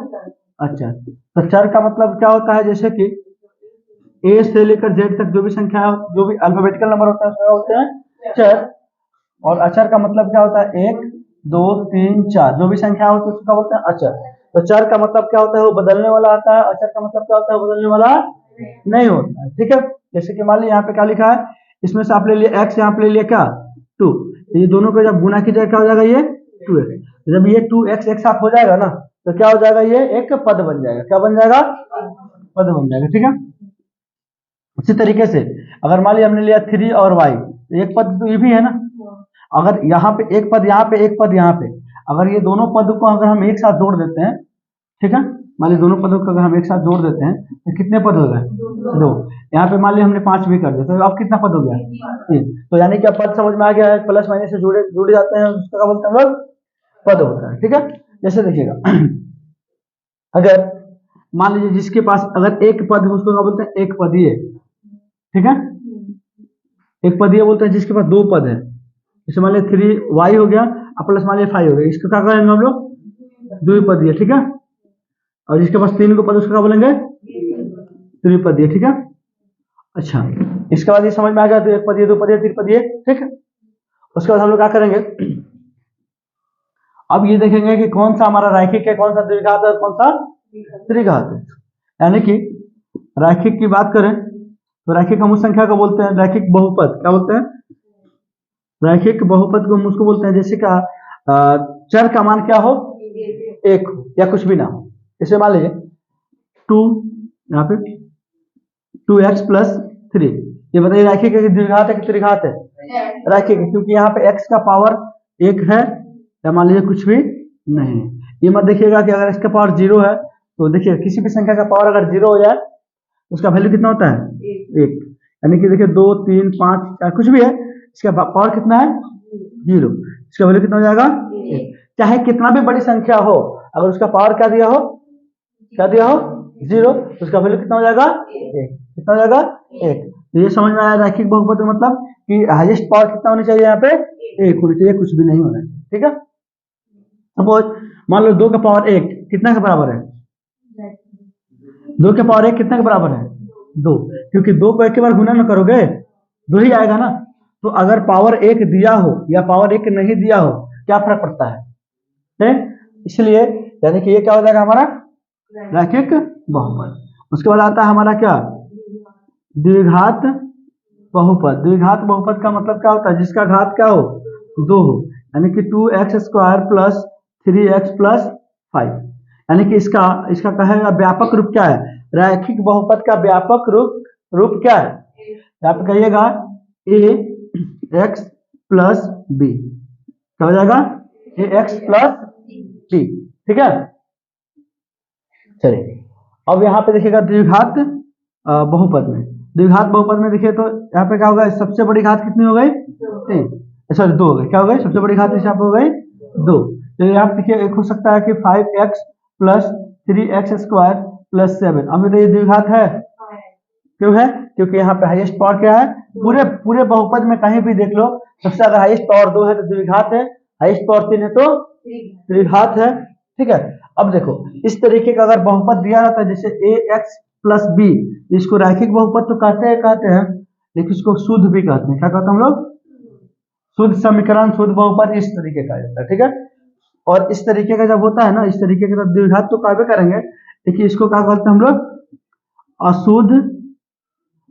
अच्छा। तो चर का मतलब क्या होता है, जैसे कि ए से लेकर जेड तक जो भी संख्या, जो भी अल्फाबेटिकल नंबर होता है उसका होते हैं चर। और अचर का मतलब क्या होता है, एक दो तीन चार जो भी संख्या होती है उसका बोलते हैं अचर। तो चर का मतलब क्या होता है, वो बदलने वाला आता है। अचर का मतलब क्या होता है, वो बदलने वाला नहीं होता है। ठीक है, जैसे कि मान लीजिए यहाँ पे क्या लिखा है, इसमें से आप ले लिए एक्स, यहाँ पे ले लिया क्या टू, ये दोनों को जब गुना कीजिएगा क्या हो जाएगा, ये टू एक्स। जब ये टू एक्स एक साथ हो जाएगा ना, तो क्या हो जाएगा, ये एक पद बन जाएगा। क्या बन जाएगा, पद बन जाएगा। ठीक है, उसी तरीके से अगर मान लिया हमने लिया थ्री और वाई, तो एक पद तो ये भी है ना। अगर यहाँ पे एक पद, यहाँ पे एक पद, यहाँ पे अगर ये दोनों पद को अगर हम एक साथ जोड़ देते हैं, ठीक है, मान लीजिए दोनों पदों को अगर हम एक साथ जोड़ देते हैं तो कितने पद हो गए, दो। यहाँ पे मान लिया हमने पांच भी कर दिया, तो अब कितना पद हो गया, तीन। तो यानी कि अब पद समझ में आ गया है, प्लस माइनस से जुड़े जुड़े जाते हैं, उसका क्या बोलते हैं हम लोग, पद होता है। ठीक है, जैसे देखिएगा अगर मान लीजिए जिसके पास अगर एक पद है उसको क्या बोलते हैं, एक पदीय। ठीक है, एक पदीय बोलते हैं जिसके पास दो पद है। जैसे मान लीजिए थ्री वाई हो गया और प्लस मान लीजिए फाइव हो गया, इसको क्या करेंगे हम लोग, द्विपदीय। ठीक है, और जिसके पास तीन को पद उसको क्या बोलेंगे, त्रिपदीय। ठीक है, अच्छा, इसके बाद ये समझ में आ गया, तो एक पदीय, दो पदीय, त्रिपदीय। ठीक है, उसके बाद हम लोग क्या करेंगे, अब ये देखेंगे कि कौन सा हमारा रैखिक है, कौन सा द्विघात है और कौन सा त्रिघात है। यानी कि रैखिक की बात करें तो रैखिक हम उस संख्या को बोलते हैं, रैखिक बहुपद क्या बोलते हैं, रैखिक बहुपद को हम उसको बोलते हैं जैसे का चर का मान क्या हो, एक हो या कुछ भी ना हो। जैसे मान लीजिए टू, यहाँ पे टू एक्स प्लस थ्री, ये बताइए रैखिक है कि द्विघात है कि त्रिघात है, रैखिक है, क्योंकि यहाँ पे एक्स का पावर एक है, या मान लीजिए कुछ भी नहीं है। ये मत देखिएगा कि अगर इसका पावर जीरो है, तो देखिए किसी भी संख्या का पावर अगर जीरो हो जाए तो उसका वैल्यू कितना होता है, एक। यानी कि देखिए दो तीन पांच चार कुछ भी है, इसका पावर कितना है, जीरो, इसका वैल्यू कितना हो जाएगा, एक। चाहे कितना भी बड़ी संख्या हो, अगर उसका पावर क्या दिया हो, क्या दिया हो, जीरो, तो उसका वैल्यू कितना हो जाएगा, एक। कितना हो जाएगा, एक। तो ये समझ में आया रैखिक बहुपद का मतलब कि हाईएस्ट पावर कितना होनी चाहिए, यहाँ पे एक होनी चाहिए, कुछ भी नहीं होना चाहिए। ठीक है, सपोज मान लो दो का पावर एक कितना के बराबर है, दो के पावर एक कितना के बराबर है, दो, क्योंकि दो को एक के बार गुना में करोगे दो ही आएगा ना। तो अगर पावर एक दिया हो या पावर एक नहीं दिया हो, क्या फर्क पड़ता है, इसलिए यानी कि ये क्या हो जाएगा हमारा रैखिक बहुपद। उसके बाद आता है हमारा क्या, द्विघात बहुपद। द्विघात बहुपद का मतलब क्या होता है, जिसका घात क्या हो, दो हो। यानी कि two X square plus three X plus five. यानी कि इसका इसका कहेगा व्यापक रूप क्या है, रैखिक बहुपद का व्यापक रूप रूप क्या है, आप कहिएगा ए एक्स प्लस बी, क्या हो जाएगा, ए एक्स प्लस बी। ठीक है, चलिए अब यहाँ पे देखिएगा द्विघात बहुपद में, द्विघात बहुपद में देखिए तो यहाँ पे क्या होगा, सबसे बड़ी घात कितनी हो गई, तीन, सॉरी दो हो गई, क्या हो गई, सबसे बड़ी घात इस यहाँ पे हो गई दो। तो यहाँ पे देखिए एक हो सकता है कि five x plus three x square plus seven. अब ये द्विघात है, क्यों है, क्योंकि यहाँ पे हाईएस्ट पावर क्या है, पूरे पूरे बहुपद में कहीं भी देख लो, सबसे ज्यादा हाईएस्ट पावर दो है तो द्विघात है, हाईएस्ट पावर तीन है तो त्रिघात है। ठीक है, अब देखो इस तरीके का अगर बहुपद दिया रहता है जैसे ए एक्स प्लस बी, इसको रैखिक बहुपद तो कहते हैं, लेकिन इसको शुद्ध भी कहते हैं, क्या कहते हैं हम लोग, शुद्ध समीकरण, शुद्ध बहुपद, इस तरीके का रहता है। ठीक है, और इस तरीके का जब होता है ना, इस तरीके का द्विघात तो काव्य करेंगे, देखिए इसको क्या कहते हैं हम लोग, अशुद्ध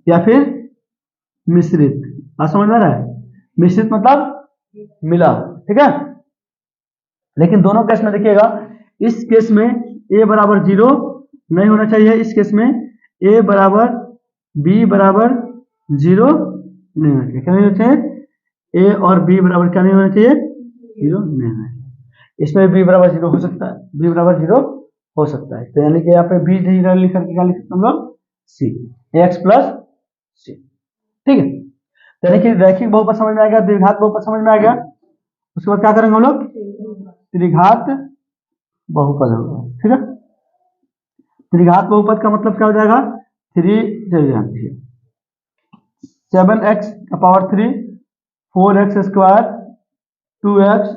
या फिर मिश्रित। बात समझ में आ रहा है, मिश्रित मतलब मिला। ठीक है, लेकिन दोनों केस में देखिएगा, इस केस में a बराबर जीरो नहीं होना चाहिए, इस केस में a बराबर b बराबर जीरो नहीं होना चाहिए। क्या नहीं होना चाहिए, a और b बराबर क्या नहीं होना चाहिए, जीरो नहीं होना चाहिए। इसमें b बराबर जीरो हो सकता है, b बराबर जीरो हो सकता है, तो यानी कि यहाँ पे b जीरो लिख करके क्या लिख सकते हम लोग, c, x प्लस c। ठीक है, यानी कि रैखिक बहुपद समझ में आ गया, द्विघात बहुपद समझ में आ गया। उसके बाद क्या करेंगे हम लोग, त्रिघात बहुपद होगा। ठीक है, त्रिघात बहुपद का मतलब क्या हो जाएगा, थ्री, सेवन एक्स का power three, four X square, two X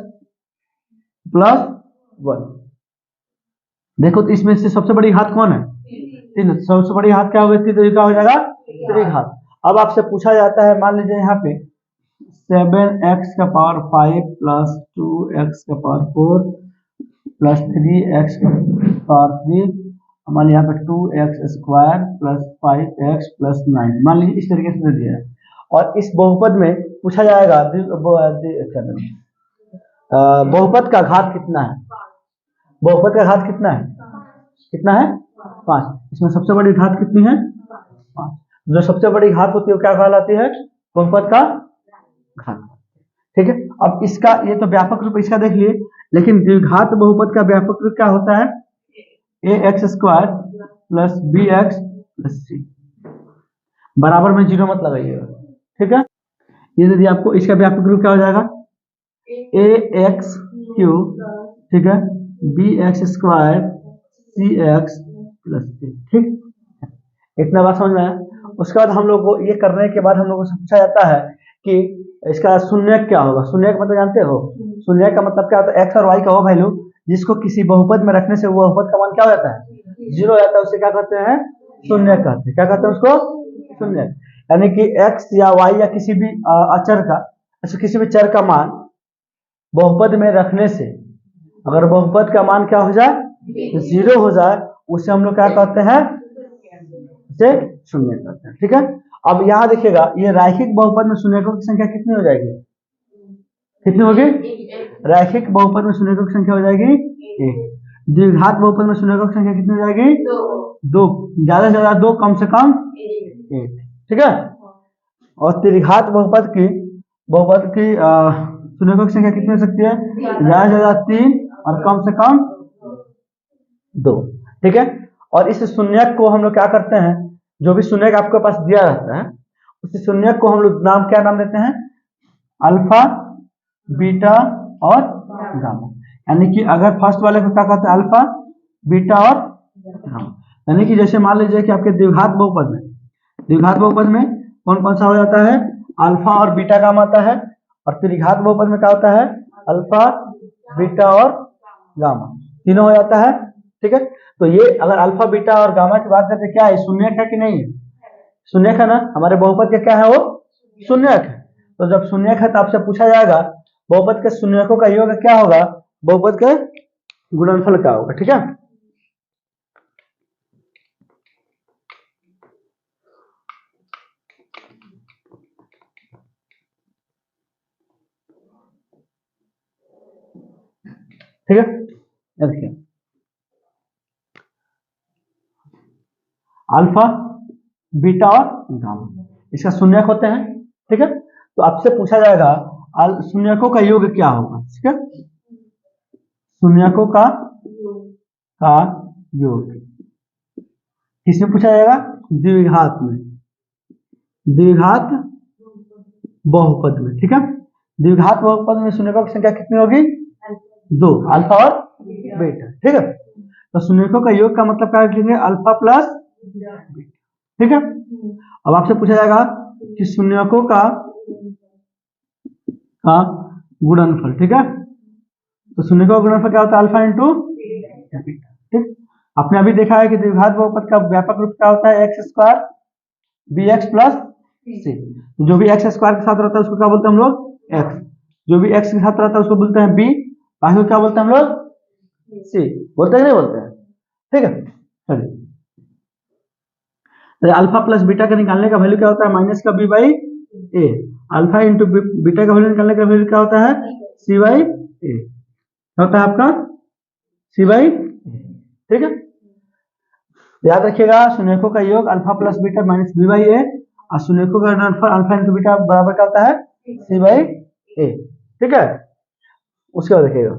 plus 1। देखो तो इसमें से सबसे बड़ी घात कौन है? 3। सबसे बड़ी घात क्या होगी? तो ये क्या हो जाएगा? त्रिघात। अब आपसे पूछा जाता है, मान लीजिए यहाँ पे 7x⁵ plus 2x⁴ plus 3x⁴, मान लीजिए यहाँ पे 2x² प्लस 5x प्लस 9, मान लीजिए इस तरीके से दे दिया है। और इस बहुपद में पूछा जाएगा बहुपद का घात कितना है? बहुपद का घात कितना है? कितना है? 5। इसमें सबसे बड़ी घात कितनी है? 5। जो सबसे बड़ी घात होती है वो क्या कहलाती है? बहुपद का घात। ठीक है। अब इसका ये तो व्यापक रूप इसका देख लिए, लेकिन द्विघात बहुपद का व्यापक रूप क्या होता है? ax² plus bx plus c, बराबर में 0 मत लगाइएगा। ठीक है। ये यदि आपको इसका व्यापक रूप क्या हो जाएगा? ax³ ठीक है bx² cx प्लस c। ठीक, इतना बात समझ में आया। उसके बाद हम लोग को ये करने के बाद हम लोग को पूछा जाता है कि इसका शून्यक क्या होगा? शून्यक मतलब जानते हो? शून्यक का मतलब क्या होता है? एक्स और वाई का वो वैल्यू जिसको किसी बहुपद में रखने से वो बहुपद का मान क्या हो जाता है? 0 हो जाता है। उसे क्या कहते हैं? शून्यक कहते हैं। क्या कहते हैं उसको? शून्यक। यानी कि एक्स या वाई या किसी भी अचर का, अच्छा किसी भी चर का मान बहुपद में रखने से अगर बहुपद का मान क्या हो जाए? 0 हो जाए, उसे हम लोग क्या कहते हैं? से शून्य कहते हैं। ठीक है। अब यहाँ देखिएगा, ये रैखिक बहुपद में शून्यकों की संख्या कितनी हो जाएगी? कितनी होगी? रैखिक बहुपद में शून्यकों की संख्या हो जाएगी 1। द्विघात बहुपद में शून्यकों की संख्या कितनी हो जाएगी? 2। ज्यादा से ज्यादा 2, कम से कम 1। ठीक है। और त्रिघात बहुपद की शून्यकों की संख्या कितनी हो सकती है? ज्यादा से ज्यादा 3 और कम से कम 2। ठीक है। और इस शून्यक को हम लोग क्या करते हैं? जो भी शून्यक आपके पास दिया रहता है उस शून्यक को हम लोग क्या नाम देते हैं? अल्फा, बीटा और गामा। यानी कि अगर फर्स्ट वाले को क्या कहते हैं? अल्फा, बीटा और गामा। यानी कि जैसे मान लीजिए कि आपके द्विघात बहुपद में कौन कौन सा हो जाता है? अल्फा और बीटा गामा आता है। और त्रिघात बहुपद में क्या होता है? अल्फा, बीटा और गामा तीनों हो जाता है। ठीक है। तो ये अगर अल्फा, बीटा और गामा की बात करते क्या है? शून्यक है कि नहीं है? शून्यक है ना। हमारे बहुपद का क्या है? वो शून्यक है। तो जब शून्यक है तो आपसे पूछा जाएगा बहुपद के शून्यकों का योग क्या होगा? बहुपद के गुणनफल क्या होगा? ठीक है। ठीक है। देखिए अल्फा, बीटा और गामा इसका शून्यक होते हैं। ठीक है। तो आपसे पूछा जाएगा शून्यकों का योग क्या होगा? ठीक है। शून्यकों का योग किसमें पूछा जाएगा? द्विघात में, द्विघात बहुपद में। ठीक है। द्विघात बहुपद में शून्यकों की संख्या कितनी होगी? 2, अल्फा और बीटा। ठीक है। तो शून्यकों का योग का मतलब क्या लिखेंगे? Alpha plus beta. ठीक है। अब आपसे पूछा जाएगा कि शून्यकों का गुणनफल। ठीक है। तो शून्यकों का गुणनफल क्या होता है? Alpha into beta. ठीक। आपने अभी देखा है कि द्विघात बहुपद का व्यापक रूप क्या होता है? x² bx plus c। जो भी x² के साथ रहता है उसको क्या बोलते हैं हम लोग? x। जो भी x के साथ रहता है उसको बोलते हैं b। बाकी को क्या बोलते हैं हम लोग? c। बोलते हैं नहीं बोलते हैं? ठीक है। चलिए, तो अल्फा प्लस बीटा का निकालने का वैल्यू क्या होता है? माइनस का b by A. Alpha into beta का वैल्यू निकालने का वैल्यू क्या होता है? c by A. क्या होता है आपका? c by A. ठीक है। याद रखिएगा शून्यकों का योग alpha plus beta minus B by A, और शून्यकों का गुणनफल अल्फा इंटू बीटा बराबर क्या होता है? सी बाई ए। ठीक है। उसके बाद देखिएगा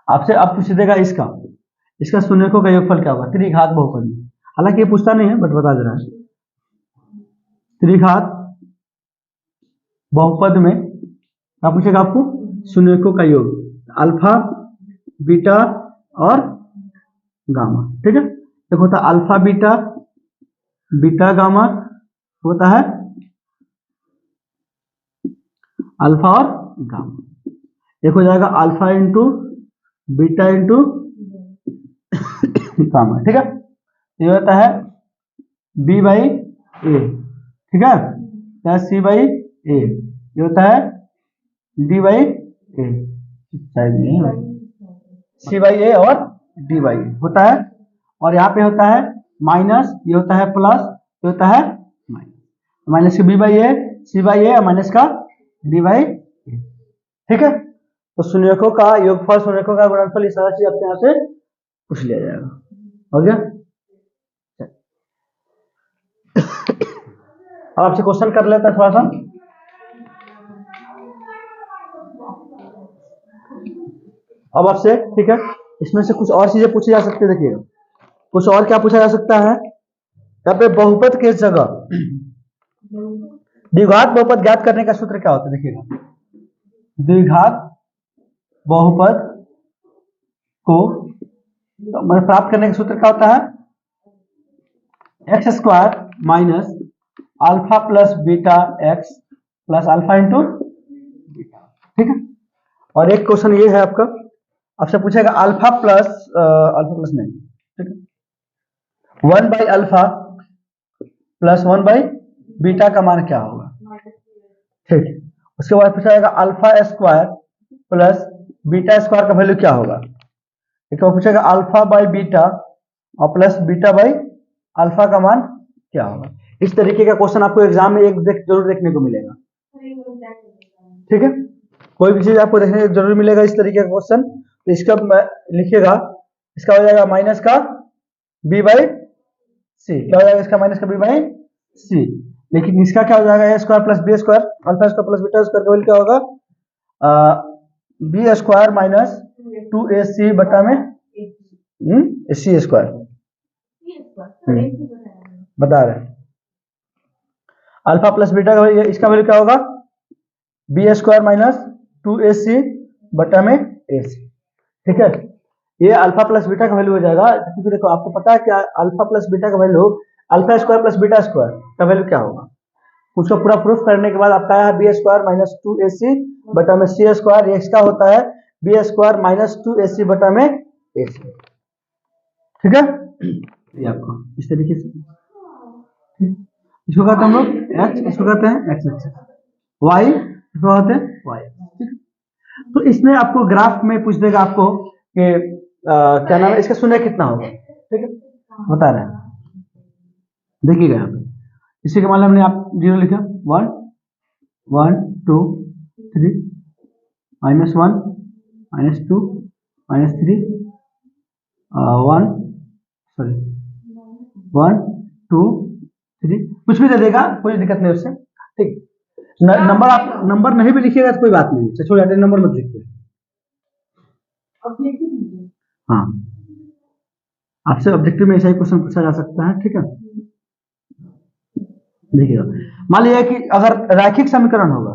आपसे अब पूछ देगा इसका शून्यकों का योगफल क्या होगा त्रिघात बहुपद में। हालांकि ये पूछता नहीं है बट बता दे रहा है। त्रिघात बहुपद में क्या पूछेगा आपको? शून्यकों का योग अल्फा, बीटा और गामा। ठीक है। एक होता है अल्फा बीटा, बीटा गामा, होता है अल्फा और गामा। एक हो जाएगा alpha into beta into gamma, ठीक है। ये होता है बी बाई ए, ठीक है, या सी बाई ए, ये होता है D by A, C by A और डी बाई ए होता है। और यहाँ पे होता है माइनस, ये होता है प्लस, ये होता है minus, minus B by A, C by A और माइनस का डी बाई ए, ठीक है। तो शून्यकों का योगफल, शून्यकों का गुणनफल, ये सारा चीज आपके यहाँ से पूछ लिया जाएगा। हो गया। अब आपसे क्वेश्चन कर लेते हैं थोड़ा सा। अब आपसे, ठीक है, इसमें से कुछ और चीजें पूछी जा सकती है। देखिएगा कुछ और क्या पूछा जा सकता है यहाँ पे, बहुपद के जगह द्विघात बहुपद ज्ञात करने का सूत्र क्या होता है। देखिएगा द्विघात बहुपद को प्राप्त करने का सूत्र क्या होता है, x square minus alpha plus beta x plus alpha into beta, ठीक है। और एक क्वेश्चन ये है आपका, आपसे पूछेगा अल्फा प्लस नहीं, ठीक है, 1 by alpha plus 1 by beta का मान क्या होगा, ठीक। उसके बाद पूछेगा alpha square plus beta square का वैल्यू क्या होगा। एक बार पूछेगा अल्फा बाई बीटा और प्लस बीटा बाई अल्फा का मान क्या होगा। इस तरीके का क्वेश्चन आपको एग्जाम में जरूर देखने को मिलेगा, ठीक है। कोई भी चीज आपको देखने को जरूर मिलेगा इस तरीके का क्वेश्चन। तो इसका लिखिएगा, इसका हो जाएगा माइनस का बी बाई सी, क्या हो जाएगा इसका माइनस का बी बाई सी। लेकिन इसका क्या हो जाएगा, A square plus B square, alpha square plus beta square का वैल्यू क्या होगा, बी स्क्वायर माइनस 2ac बटा में सी स्क्वायर बता रहे हैं। अल्फा प्लस बीटा का इसका वैल्यू क्या होगा, बी स्क्वायर माइनस 2ac बटा में ac, ठीक है। ये अल्फा प्लस बीटा का वैल्यू हो जाएगा, क्योंकि देखो आपको पता है क्या, अल्फा प्लस बीटा का value alpha square plus beta square का वैल्यू क्या होगा। उसको पूरा प्रूफ करने के बाद आपका है बी स्क्वायर माइनस 2ac बटा में सी स्क्वायर, ये इसका होता है बी स्क्वायर माइनस 2ac बटा में ac, ठीक है। ये आपको इस तरीके से, इसको कहते हैं हम लोग एक्स, इसको कहते हैं एक्स एक्सिस, वाई इसको कहते हैं वाई, ठीक है। तो इसमें आपको ग्राफ में पूछ देगा आपको कि क्या नाम है इसका, शून्य कितना होगा, ठीक है, बता रहे हैं। देखिएगा यहाँ पे इसी के मामले में आप 0 लिखा, 1 1 2 3 -1 -2 -3 1 सॉरी 1 2 3, कुछ भी दे देगा, कोई दिक्कत नहीं उससे, ठीक। नंबर आप नंबर नहीं भी लिखिएगा तो कोई बात नहीं, छोड़ जाते, नंबर मत लिखिए। हाँ, आपसे ऑब्जेक्टिव में ऐसा ही क्वेश्चन पूछा जा सकता है, ठीक है। देखिएगा मान लीजिए कि अगर रैखिक समीकरण होगा,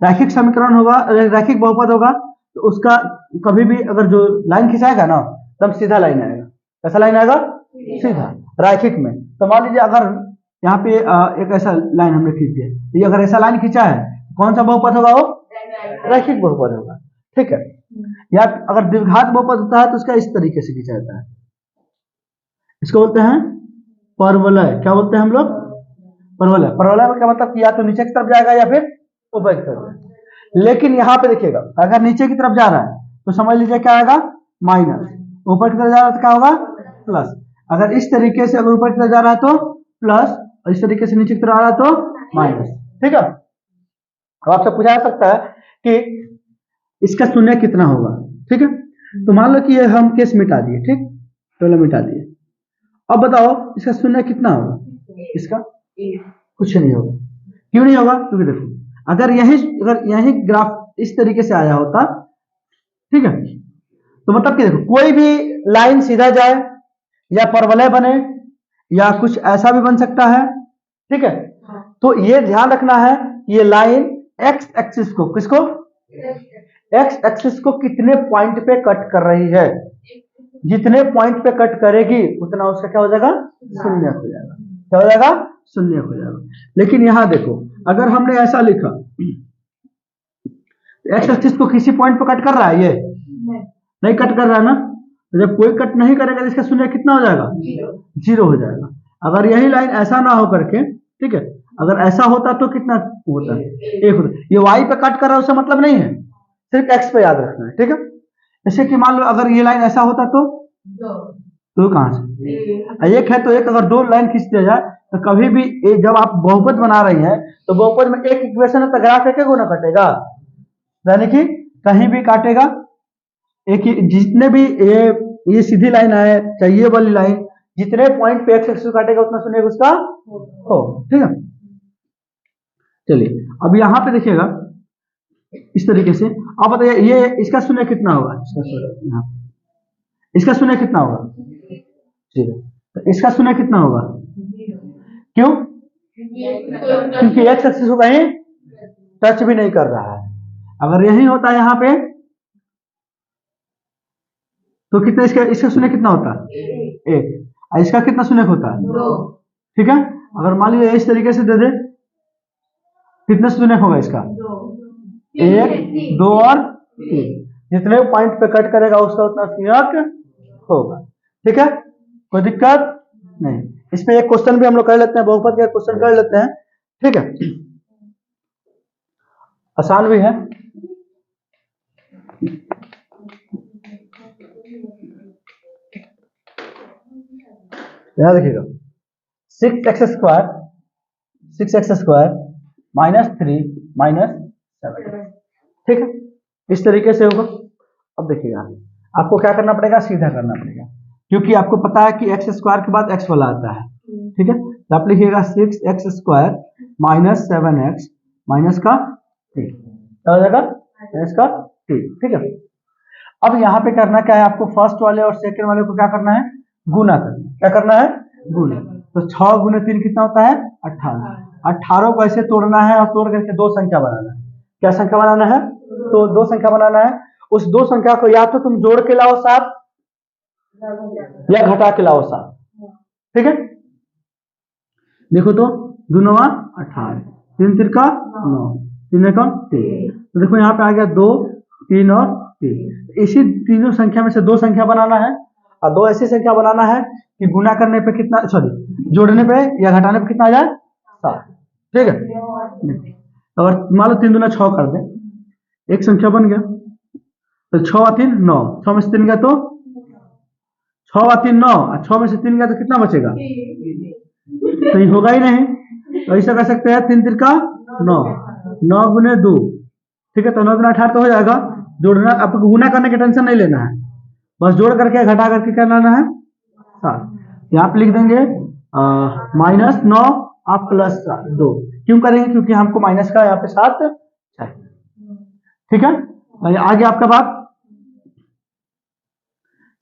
रैखिक समीकरण होगा, रैखिक बहुपद होगा, तो उसका कभी भी अगर जो लाइन खिंचाएगा ना, तब सीधा लाइन आएगा। कैसा लाइन आएगा, सीधा रैखिक में। तो मान लीजिए अगर यहाँ पे एक ऐसा लाइन हमने खींच दिया, ये अगर ऐसा लाइन खींचा है, कौन सा बहुपद होगा, वो रैखिक बहुपद होगा, ठीक है। या अगर द्विघात बहुपद होता है तो उसका इस तरीके से खींचा जाता है, इसको बोलते हैं परवलय। क्या बोलते हैं हम लोग, परवलय। परवलय में क्या मतलब कि या तो नीचे की तरफ जाएगा या फिर ऊपर की तरफ जाएगा। लेकिन यहाँ पे देखिएगा अगर नीचे की तरफ जा रहा है तो समझ लीजिए क्या आएगा, माइनस, ऊपर की तरफ जा रहा है तो क्या होगा, प्लस। अगर इस तरीके से अगर ऊपर की तरफ जा रहा है तो प्लस, और इस तरीके से नीचे की तरफ आ रहा है तो माइनस, ठीक है। अब आपसे पूछा जा सकता है कि इसका शून्य कितना होगा, ठीक है। तो मान लो कि ये हम केस मिटा दिए, ठीक, पहले मिटा दिए। अब बताओ इसका शून्य कितना होगा, इसका कुछ नहीं होगा। क्यों नहीं होगा, क्योंकि देखो अगर यही ग्राफ इस तरीके से आया होता, ठीक है, तो मतलब कि देखो कोई भी लाइन सीधा जाए या परवलय बने या कुछ ऐसा भी बन सकता है, ठीक है। तो ये ध्यान रखना है ये लाइन एक्स एक्सिस को, किसको, एक्स एक्सिस को कितने पॉइंट पे कट कर रही है। जितने पॉइंट पे कट करेगी उतना उसका क्या हो जाएगा, शून्य हो जाएगा। क्या हो जाएगा, शून्य हो जाएगा। लेकिन यहां देखो अगर हमने ऐसा लिखा एक्स एक्सिस को किसी पॉइंट पे कट कर रहा है ये? नहीं कट कर रहा है ना। तो जब कोई कट नहीं करेगा तो इसका शून्य कितना हो जाएगा? 0 हो जाएगा। अगर यही लाइन ऐसा ना हो करके, ठीक है, अगर ऐसा होता तो कितना होता? 1 होता। ये वाई पे कट कर रहा है उसका मतलब नहीं है, सिर्फ एक्स पे याद रखना है, ठीक है। जैसे कि मान लो अगर ये लाइन ऐसा होता तो कहां से? एक है तो एक, अगर दो लाइन खींच दिया जाए तो कभी भी जब आप बहुपद बना रही हैं तो बहुपद में एक इक्वेशन है तो ग्राफ एक गुना कटेगा, यानी कि कहीं भी काटेगा एक ही। जितने भी ये सीधी लाइन है चाहे ये वाली लाइन, जितने पॉइंट पे एक्स एक्सिस काटेगा उतना शून्य उसका हो, ठीक है। चलिए अब यहाँ पे देखिएगा इस तरीके से। अब बताइए ये इसका शून्य कितना होगा? इसका शून्य कितना होगा? 0। तो इसका शून्य कितना होगा? क्यों? क्योंकि एक्स एक्सिस को कहीं टच भी नहीं कर रहा है। अगर यही होता है यहाँ पे तो कितना इसका शून्य कितना होता? 1। इसका कितना शून्य होता? 2। ठीक है। अगर मान लीजिए इस तरीके से दे दे, कितना शून्य होगा इसका? 1, 2 और 3। जितने पॉइंट पे कट करेगा उसका उतना शून्य होगा, ठीक है। कोई दिक्कत नहीं। इसमें एक क्वेश्चन भी हम लोग कर लेते हैं, बहुपद का क्वेश्चन कर लेते हैं, ठीक है, आसान भी है। यहां देखिएगा 6x² माइनस 3 माइनस 7, ठीक है, इस तरीके से होगा। अब देखिएगा आपको क्या करना पड़ेगा, सीधा करना पड़ेगा, क्योंकि आपको पता है कि x² के बाद x वाला आता है, ठीक है। तो आप लिखिएगा 6x² माइनस 7x माइनस का 3, क्या हो जाएगा? इसका 3, ठीक है। अब यहाँ पे करना क्या है आपको, फर्स्ट वाले और सेकंड वाले को क्या करना है? गुना करना। क्या करना है? गुना। तो 6 गुने 3 कितना होता है? 18। 18 को ऐसे तोड़ना है और तोड़ करके दो संख्या बनाना है। क्या संख्या बनाना है? तो दो संख्या बनाना है। उस दो संख्या को या तो तुम जोड़ के लाओ 7 या घटा के लाओ 7, ठीक है। देखो तो 2 9 18, 3 3 का 9, 3 का 3। तो देखो यहाँ पे आ गया 2 3 और 3। इसी तीनों संख्या में से दो संख्या बनाना है और दो ऐसी संख्या बनाना है कि गुना करने पे कितना, सॉरी जोड़ने पे या घटाने पे कितना आ जाए? 7, ठीक है। और मान लो 3 दूना 6 कर दे, एक संख्या बन गया। तो 6 और 3 9, 6 में से 3 गया तो 6 और 3 9, 6 में से 3 गया तो कितना बचेगा? तो ये होगा ही नहीं। तो ऐसा कर सकते हैं 3 3 का 9, 9 गुने 2, ठीक है। तो 9 गुना 18 तो हो जाएगा। जोड़ना, आपको गुना करने की टेंशन नहीं लेना है, बस जोड़ करके घटा करके क्या लाना है? 7। यहाँ पे लिख देंगे -9 आप प्लस 2। क्यों करेंगे? क्योंकि हमको माइनस का यहाँ पे 7 चाहिए, ठीक है। आगे आपका बात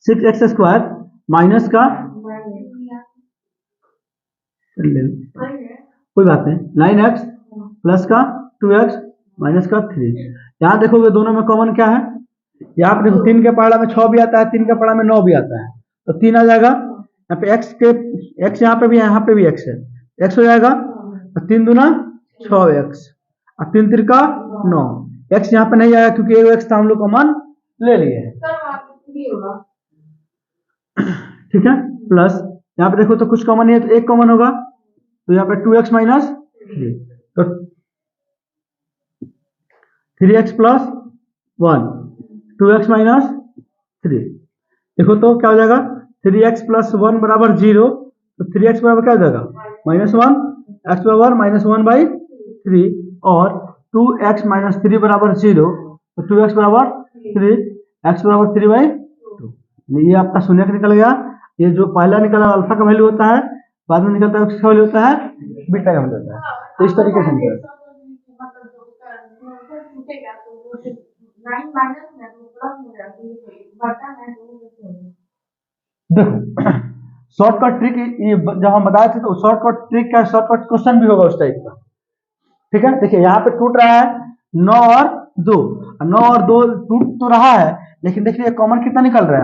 6x² माइनस का, कोई बात नहीं, 9x प्लस का 2x माइनस का 3। यहाँ देखोगे दोनों में कॉमन क्या है? यहाँ पे देखो 3 के पहाड़ा में 6 भी आता है, 3 के पहाड़ा में 9 भी आता है, तो 3 आ जाएगा। यहाँ पे x यहाँ पे भी है, यहाँ पे भी x है, x हो जाएगा। 3 दूना 6x और 3 3 का 9, x यहाँ पे नहीं आएगा क्योंकि एक x था, हम लोग कॉमन ले लिए हैं, ठीक है। प्लस यहाँ पे देखो तो कुछ कॉमन नहीं है तो एक कॉमन होगा, तो यहाँ पे 2x माइनस 3, तो 3x प्लस 1, 2x माइनस 3। देखो तो क्या हो जाएगा? 3x प्लस 1 बराबर 0, तो 3x बराबर क्या हो जाएगा? -1, x बराबर -1/3 और 2x माइनस 3 बराबर 0, तो 2x बराबर 3, x बराबर 3/2। ये आपका शून्य निकल गया। ये जो पहला निकला अल्फा का वैल्यू होता है, बाद में निकलता है उसका वैल्यू होता है बीटा का वैल्यू होता है। तो इस तरीके से निकलता है। देखो शॉर्टकट ट्रिक ये जब हम बताए थे तो शॉर्टकट ट्रिक का शॉर्टकट क्वेश्चन भी होगा उस टाइप का, ठीक है। देखिए यहाँ पे टूट रहा है 9 और 2, 9 और 2 टूट तो रहा है, लेकिन देखिए कॉमन कितना निकल रहा है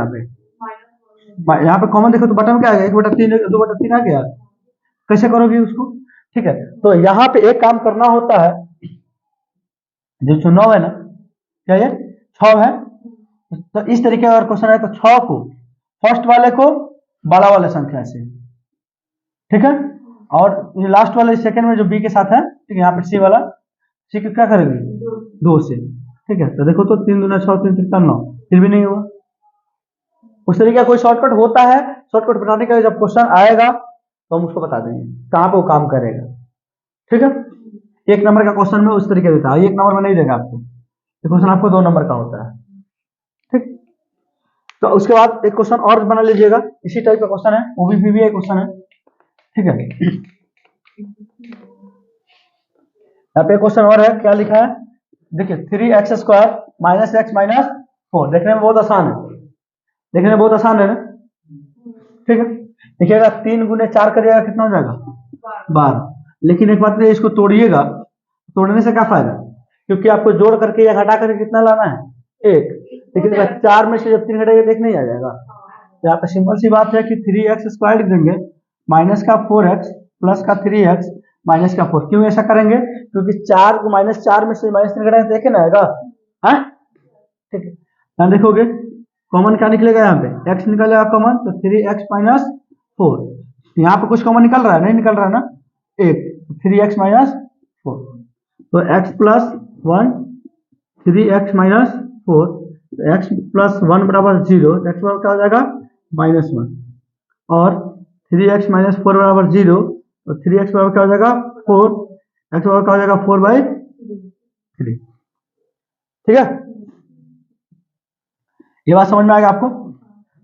यहाँ पे कॉमन देखो तो बटन में क्या आ गया? 1/3 2/3 आ गया। कैसे करोगे उसको? ठीक है, तो यहाँ पे एक काम करना होता है, जो 9 है ना, क्या ये 6 है। तो इस तरीके का अगर क्वेश्चन है तो 6 को फर्स्ट वाले को बड़ा वाले संख्या से, ठीक है, और ये लास्ट वाले सेकंड में जो बी के साथ है, ठीक है, यहाँ पे सी वाला, सी को क्या करेंगे 2 से, ठीक है। तो देखो तो 3 दूना 6 3 3 9, फिर भी नहीं हुआ। उस तरीके का कोई शॉर्टकट होता है, शॉर्टकट बनाने का जब क्वेश्चन आएगा तो हम उसको बता देंगे कहाँ पे वो काम करेगा, ठीक है। 1 नंबर का क्वेश्चन में उस तरीके देता है, 1 नंबर में नहीं देगा आपको, ये क्वेश्चन आपको 2 नंबर का होता है, ठीक। तो उसके बाद एक क्वेश्चन और बना लीजिएगा, इसी टाइप का क्वेश्चन है, वो भी एक क्वेश्चन है, ठीक है। यहाँ पे क्वेश्चन और है, क्या लिखा है देखिए, 3x² - x - 4, देखने में बहुत आसान है, देखने में बहुत आसान है ना, ठीक है। देखिएगा 3 गुने 4 करिएगा कितना हो जाएगा 12, लेकिन एक बात है, इसको तोड़िएगा, तोड़ने से क्या फायदा, क्योंकि आपको जोड़ करके या घटा करके कितना लाना है 1, लेकिन 4 में से जब 3 घटेगा 1 नहीं आ जाएगा। तो यहाँ पे सिंपल सी बात है कि 3x² लिख देंगे, माइनस का 4x प्लस का 3x माइनस का 4। क्यों ऐसा करेंगे, क्योंकि 4 को -4 में से -3 घटाएंगे तो 1 ना आएगा, हाँ, ठीक है। यहाँ देखोगे कॉमन क्या निकलेगा, यहाँ पे x निकलेगा कॉमन, तो 3x - 4, यहाँ पे कुछ कॉमन निकल रहा है, नहीं निकल रहा है ना, 1, 3x - 4, तो x + 1 3x - 4, तो x + 1 बराबर 0, x बराबर क्या हो जाएगा -1, और 3x - 4 बराबर 0, तो 3x बराबर क्या हो जाएगा 4, x बराबर क्या हो जाएगा 4/3, ठीक है। ये बात समझ में आ गया आपको,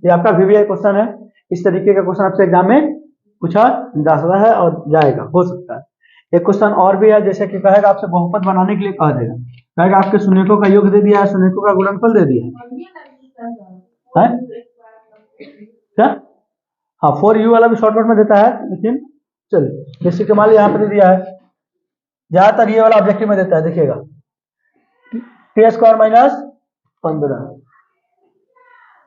ये आपका VBI क्वेश्चन है, इस तरीके का क्वेश्चन आपसे एग्जाम में पूछा जा सकता है और जाएगा, हो सकता है। एक क्वेश्चन और भी है, जैसे कि कहेगा आपसे बहुपद बनाने के लिए कह देगा, कहेगा आपके शून्यकों का योग दे दिया है, शून्यकों का गुणनफल दे दिया है क्या, हाँ 4u वाला भी शॉर्टकट में देता है, लेकिन चलिए जैसे कि मान लीजिए यहाँ पे दे दिया है, ज्यादातर ये वाला ऑब्जेक्टिव में देता है, देखिएगा t² - 15,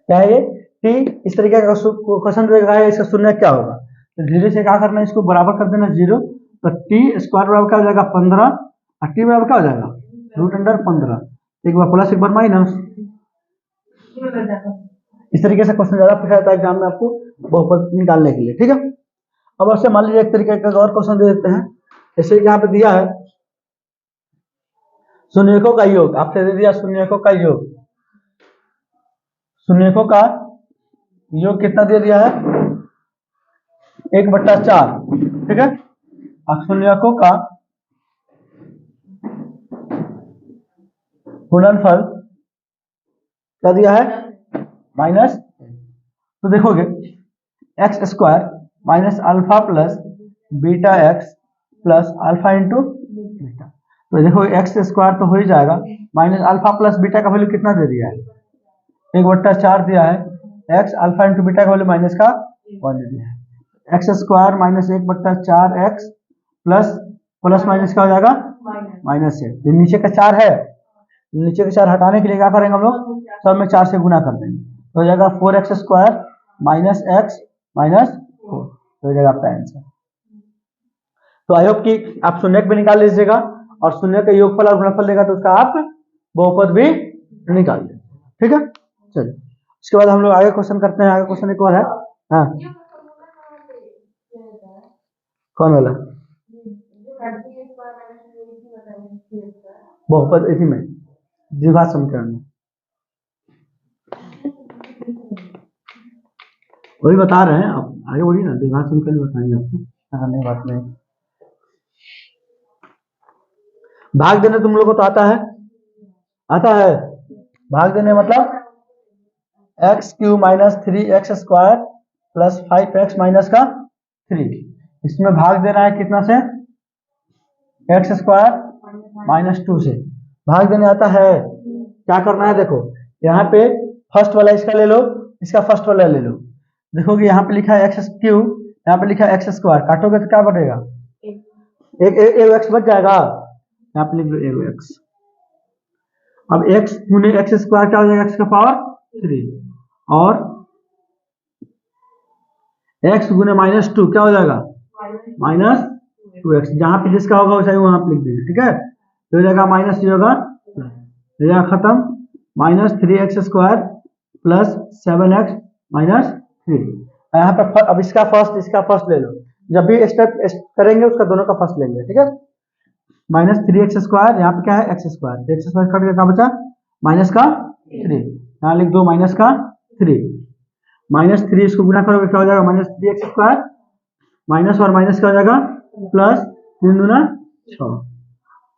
क्या है ये t, इस तरीके का क्वेश्चन देगा है, इसका शून्य क्या होगा, तो धीरे से क्या करना है, इसको बराबर कर देना 0, तो t² बराबर क्या हो जाएगा 15, और t बराबर क्या हो जाएगा √15, एक बार प्लस एक बार माइनस, इस तरीके से क्वेश्चन ज्यादा पूछा जाता है एग्जाम में आपको बहुपद निकालने के लिए, ठीक है। अब आपसे मान लीजिए एक तरीके का और क्वेश्चन दे देते हैं, जैसे यहाँ पे दिया है शून्यकों का योग, आपसे दे दिया शून्यकों का योग, शून्यकों का योग कितना दे दिया है 1/4, ठीक है। अब शून्यकों का गुणनफल क्या दिया है माइनस, तो देखोगे x² - alpha plus beta x plus alpha into beta, तो देखो x² तो हो ही जाएगा, माइनस अल्फा प्लस बीटा का वैल्यू कितना दे दिया है 1/4 दिया है, x अल्फा इंटू बीटा का वैल्यू माइनस का 1 दे दिया है, x² - 1/4x प्लस माइनस का हो जाएगा -1, तो नीचे का 4 है, नीचे का 4 हटाने के लिए क्या करेंगे हम लोग, सब में 4 से गुना कर देंगे, तो हो जाएगा 4x² - x - 4, तो हो जाएगा आपका आंसर। तो आई होप कि आप शून्यक भी निकाल लीजिएगा, और शून्य का योगफल और गुणनफल देगा तो उसका आप बहुपद भी निकाल लीजिए, ठीक है। चलिए उसके बाद हम लोग आगे क्वेश्चन करते हैं, आगे क्वेश्चन एक और है, हाँ कौन वाला बहुपद, इसी में द्विघात समीकरण में वही बता रहे हैं, आप आगे बढ़िए ना, द्विघात समीकरण बताएंगे आपको, नहीं बात नहीं। भाग देने तुम लोग को तो आता है, आता है भाग देने, मतलब x³ - 3x² plus 5x minus का 3, इसमें भाग देना है कितना से x² - 2 से भाग देने आता है। क्या करना है, देखो यहाँ पे फर्स्ट वाला इसका ले लो, इसका फर्स्ट वाला ले लो, देखोगे यहाँ पे लिखा है x³, यहाँ पे लिखा है x², काटोगे तो क्या बढ़ेगा एक x बच जाएगा, यहाँ पे लिख लो x। अब x गुने x² क्या हो जाएगा x का पावर 3, और x गुने -2 क्या हो जाएगा -2x, जहां पे जिसका होगा वैसा ही वहां पे लिख दीजिए, ठीक है, तो हो जाएगा माइनस, होगा हो जाएगा खत्म, -3x² प्लस 7x माइनस 3। यहाँ पे अब इसका फर्स्ट ले लो, जब भी स्टेप करेंगे उसका दोनों का फर्स्ट लेंगे, ठीक है। -3x², यहाँ पे क्या है x², x² कट के क्या बचा, माइनस का 3, यहाँ लिख दो माइनस का 3, -3 इसको गुना करोगे क्या हो जाएगा, -3x², माइनस और माइनस क्या हो जाएगा प्लस, 3 दूना 6,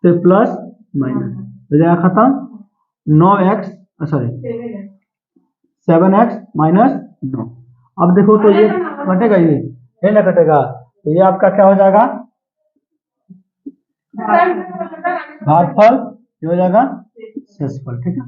तो प्लस माइनस हो जाएगा खत्म, 7x माइनस 9। अब देखो तो ये कटेगा, ये ना कटेगा, तो ये आपका क्या हो जाएगा, भागफल, ये हो जाएगा शेषफल, ठीक है।